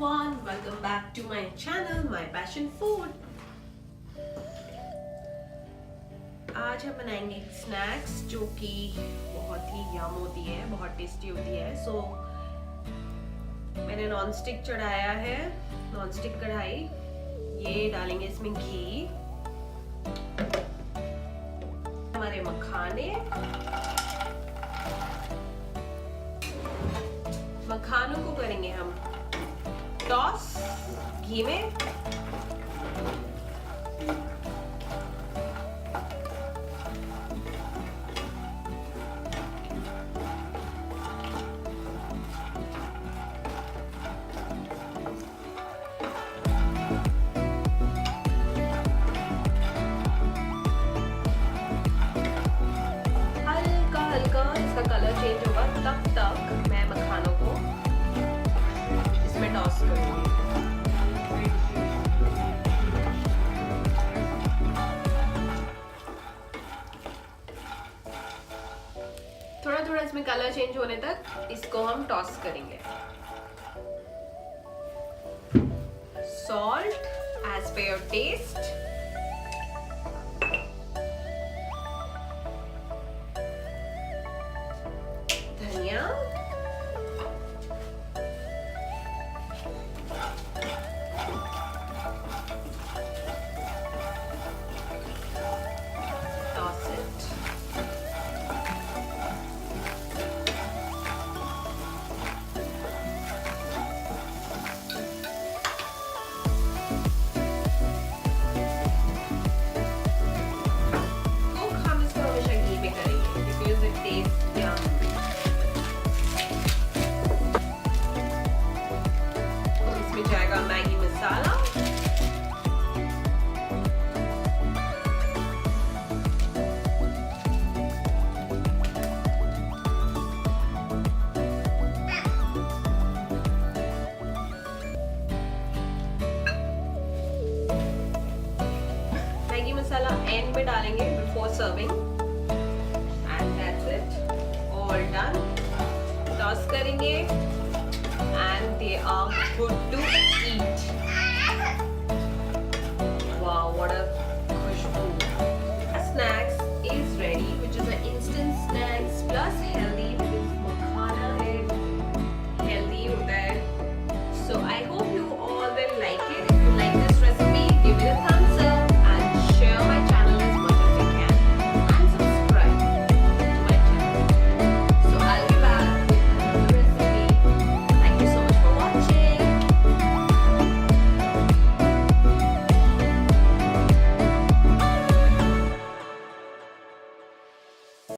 everyone, welcome back to my channel, My Passion Food. आज हम बनाएंगे स्नैक्स जो कि बहुत ही यम होती है, बहुत टेस्टी होती है। सो मैंने नॉन स्टिक चढ़ाया है, नॉन स्टिक कढ़ाई। ये डालेंगे इसमें घी, हमारे मखाने, मखानों को करेंगे हम टॉस घी में। हल्का हल्का इसका कलर चेंज होगा, तब तक मैं मखानों को इसमें टॉस करूंगी। थोड़ा थोड़ा इसमें कलर चेंज होने तक इसको हम टॉस करेंगे। Salt as per your taste, धनिया, टॉस इट। जाएगा Maggi masala, Maggi masala and में डालेंगे before serving. And that's it, all done. Toss करेंगे and they are good to eat.